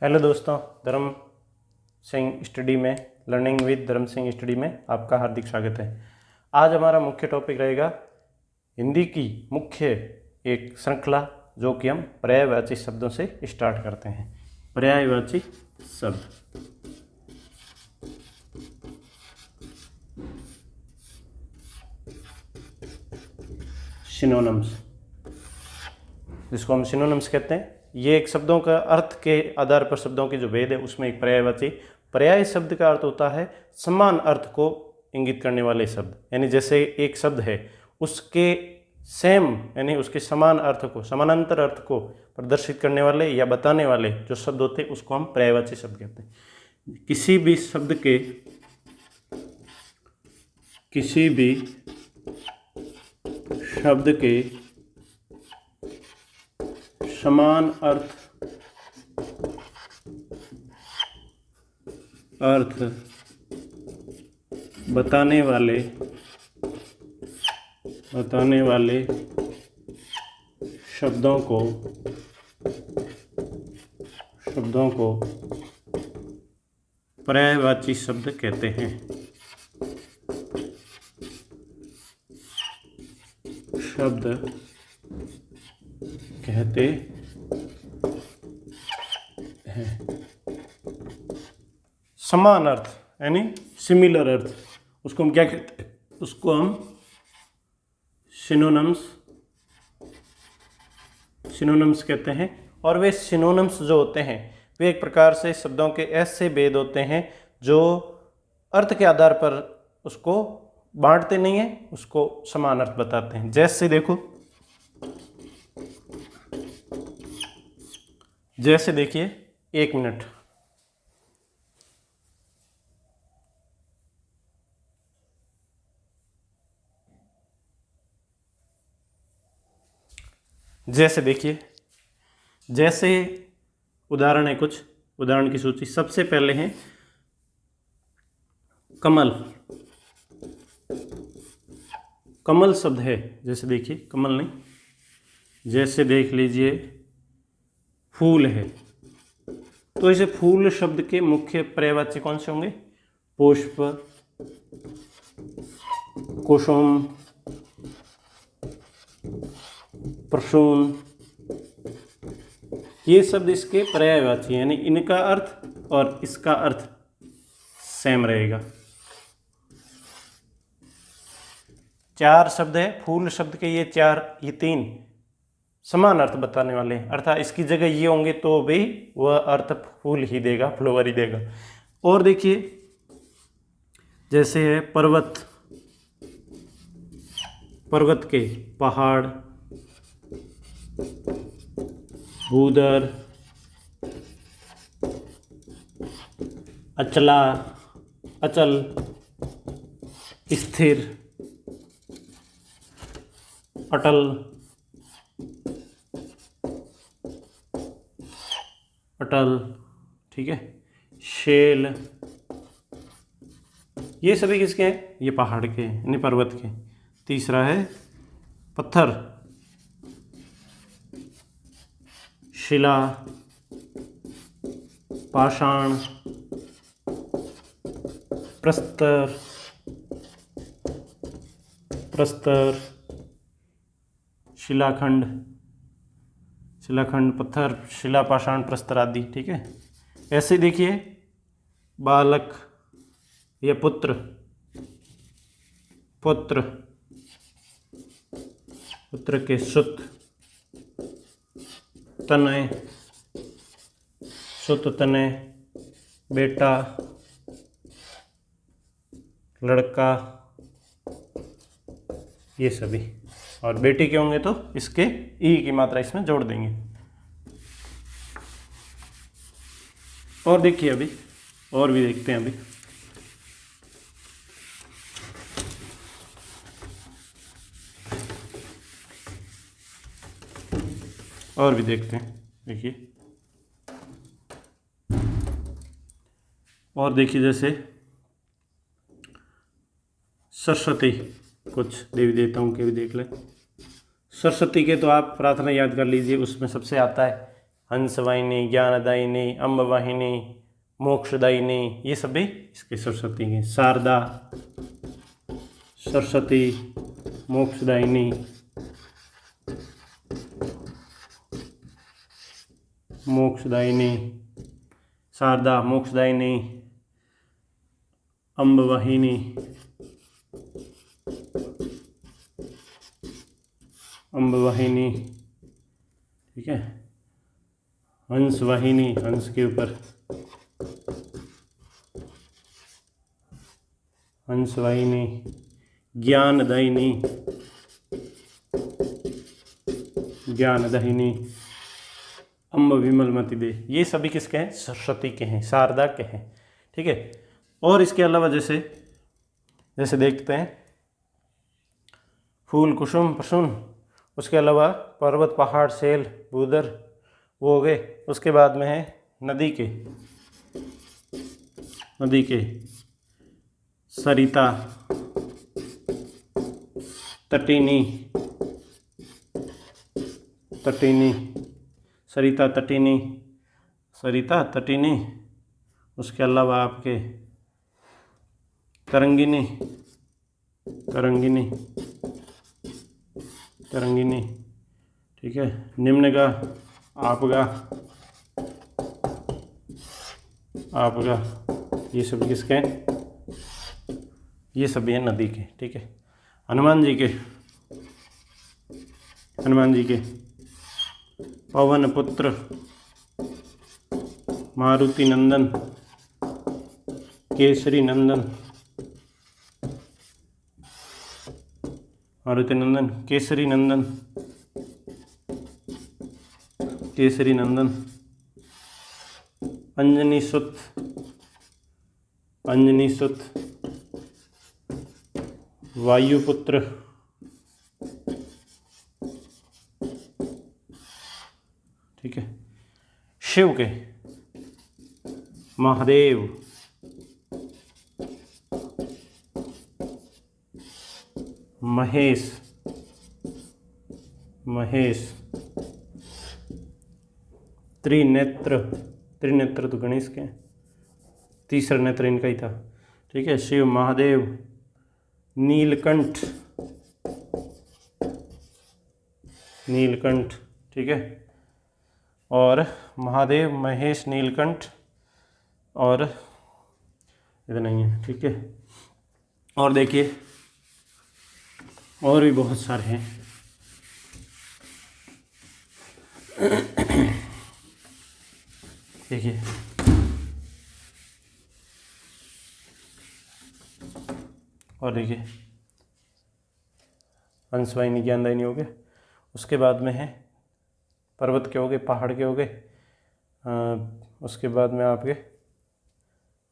Hello दोस्तों, धर्म Singh study में लर्निंग विद धर्म सिंह स्टडी में आपका हार्दिक स्वागत है। आज हमारा मुख्य टॉपिक रहेगा हिंदी की मुख्य एक श्रृंखला जो कि हम पर्यायवाची शब्दों से स्टार्ट करते हैं। पर्यायवाची शब्द, सिनोनिम्स, जिसको हम सिनोनिम्स कहते हैं। ये एक शब्दों का अर्थ के आधार पर शब्दों के जो भेद है उसमें एक पर्यायवाची। पर्याय शब्द का अर्थ होता है समान अर्थ को इंगित करने वाले शब्द, यानी जैसे एक शब्द है उसके सेम यानी उसके समान अर्थ को, समानांतर अर्थ को प्रदर्शित करने वाले या बताने वाले जो शब्द होते हैं उसको हम पर्यायवाची शब्द कहते हैं। किसी भी शब्द के समान अर्थ बताने वाले शब्दों को पर्यायवाची शब्द कहते हैं। समान अर्थ यानी सिमिलर अर्थ, उसको हम क्या कहते हैं? उसको हम सिनोनिम्स कहते हैं। और वे सिनोनिम्स जो होते हैं वे एक प्रकार से शब्दों के ऐसे भेद होते हैं जो अर्थ के आधार पर उसको बांटते नहीं हैं, उसको समान अर्थ बताते हैं। जैसे देखो, जैसे देखिए, एक मिनट, जैसे देखिए, जैसे उदाहरण है, कुछ उदाहरण की सूची। सबसे पहले है कमल। कमल शब्द है, जैसे देखिए, कमल नहीं, जैसे देख लीजिए फूल है। तो इसे फूल शब्द के मुख्य पर्यायवाची कौन से होंगे? पुष्प, कुसुम, प्रसून, ये शब्द इसके पर्यायवाची यानी इनका अर्थ और इसका अर्थ सेम रहेगा। चार शब्द है फूल शब्द के, ये तीन समान अर्थ बताने वाले हैं, अर्थात इसकी जगह ये होंगे तो भी वह अर्थ फूल ही देगा, फ्लावर ही देगा। और देखिए, जैसे है पर्वत, पर्वत के पहाड़, भूदर, अचल, स्थिर, अटल, ठीक है, शेल, ये सभी किसके हैं? ये पहाड़ के यानी पर्वत के। तीसरा है पत्थर, शिला, पाषाण, प्रस्तर, शिलाखंड, पत्थर, शिला, पाषाण, प्रस्तर आदि, ठीक है। ऐसे देखिए, बालक या पुत्र के सुत, तनय, बेटा, लड़का, ये सभी। और बेटी के होंगे तो इसके ई की मात्रा इसमें जोड़ देंगे। और देखिए, अभी और भी देखते हैं। और भी देखते हैं, देखिए, और देखिए, जैसे सरस्वती, कुछ देवी देवताओं के भी देख लें। सरस्वती के तो आप प्रार्थना याद कर लीजिए, उसमें सबसे आता है हंसवाहिनी, ज्ञानदायिनी, अम्बवाहिनी, मोक्षदायिनी, ये सभी इसके सरस्वती हैं। शारदा, सरस्वती, मोक्षदायिनी, मोक्षदायिनी, शारदा, मोक्षदायिनी, अम्बवाहिनी, अम्बवाहिनी, ठीक है, हंसवाहिनी, हंस के ऊपर, हंसवाहिनी, ज्ञानदायिनी, ज्ञानदायिनी, अम्ब विमलमति दे, ये सभी किसके हैं? सरस्वती के हैं, शारदा के हैं, ठीक है। और इसके अलावा जैसे जैसे देखते हैं फूल, कुसुम, प्रसून, उसके अलावा पर्वत, पहाड़, सेल, भूधर, वो हो गए। उसके बाद में है नदी के, नदी के सरिता, तटिनी, तटिनी, सरिता, तटिनी, सरिता, तटिनी, उसके अलावा आपके तरंगिनी, तरंगिनी, तरंगिनी, ठीक है, निम्नगा, आपगा, आपगा, ये सभी किसके हैं? ये सभी हैं नदी के, ठीक है। हनुमान जी के, हनुमान जी के पवन पुत्र, मारुति नंदन, केसरी नंदन, मारुति नंदन, केसरी नंदन, केसरी नंदन, अंजनी सुत, अंजनी सुत, वायुपुत्र, ठीक है। शिव के महादेव, महेश, महेश, त्रिनेत्र, त्रिनेत्र तो गणेश के, तीसरा नेत्र इनका ही था, ठीक है। शिव, महादेव, नीलकंठ, नीलकंठ, ठीक है। और महादेव, महेश, नीलकंठ, और इतना ही है, ठीक है। और देखिए और भी बहुत सारे हैं। देखिए और देखिए हंसवाहिनी, ज्ञानदायिनी हो गए। उसके बाद में है पर्वत के हो गए, पहाड़ के हो गए। उसके बाद में आपके,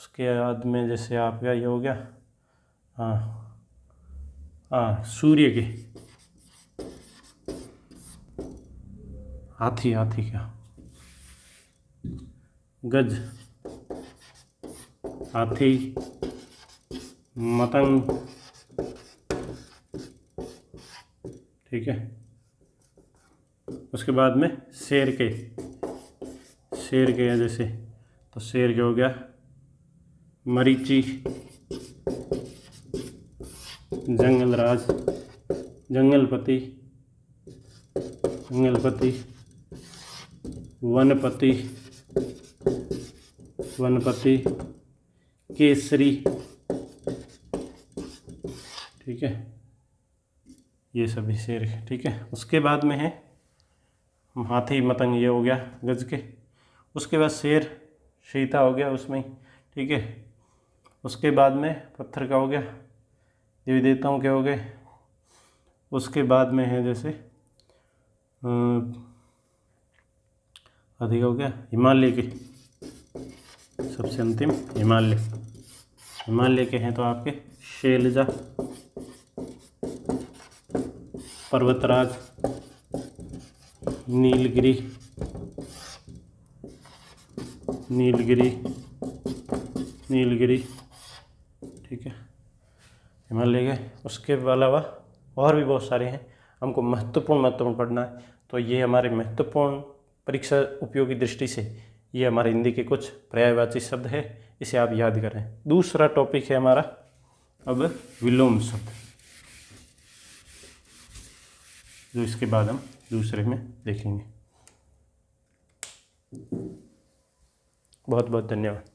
उसके बाद में जैसे आपका ये हो गया, हाँ हाँ, सूर्य के, हाथी, हाथी क्या, गज, हाथी, मतंग, ठीक है। उसके बाद में शेर के, शेर के हैं जैसे, तो शेर के हो गया मरीची, जंगलराज, जंगलपति, जंगलपति, वनपति, वनपति, केसरी, ठीक है। ये सभी शेर, ठीक है। उसके बाद में है हाथी, मतंग, ये हो गया गज के। उसके बाद शेर, चीता हो गया उसमें, ठीक है। उसके बाद में पत्थर का हो गया, देवी देवताओं के हो गए। उसके बाद में है जैसे अधिक हो गया हिमालय के, सबसे अंतिम हिमालय, हिमालय के हैं तो आपके शैलजा, पर्वतराज, नीलगिरी, नीलगिरी, नीलगिरी, ठीक है, हिमालय के। उसके अलावा और भी बहुत सारे हैं, हमको महत्वपूर्ण पढ़ना है। तो ये हमारे महत्वपूर्ण परीक्षा उपयोगी दृष्टि से ये हमारे हिंदी के कुछ पर्यायवाची शब्द है, इसे आप याद करें। दूसरा टॉपिक है हमारा अब विलोम शब्द, जो इसके बाद हम दूसरे में देखेंगे। बहुत बहुत धन्यवाद।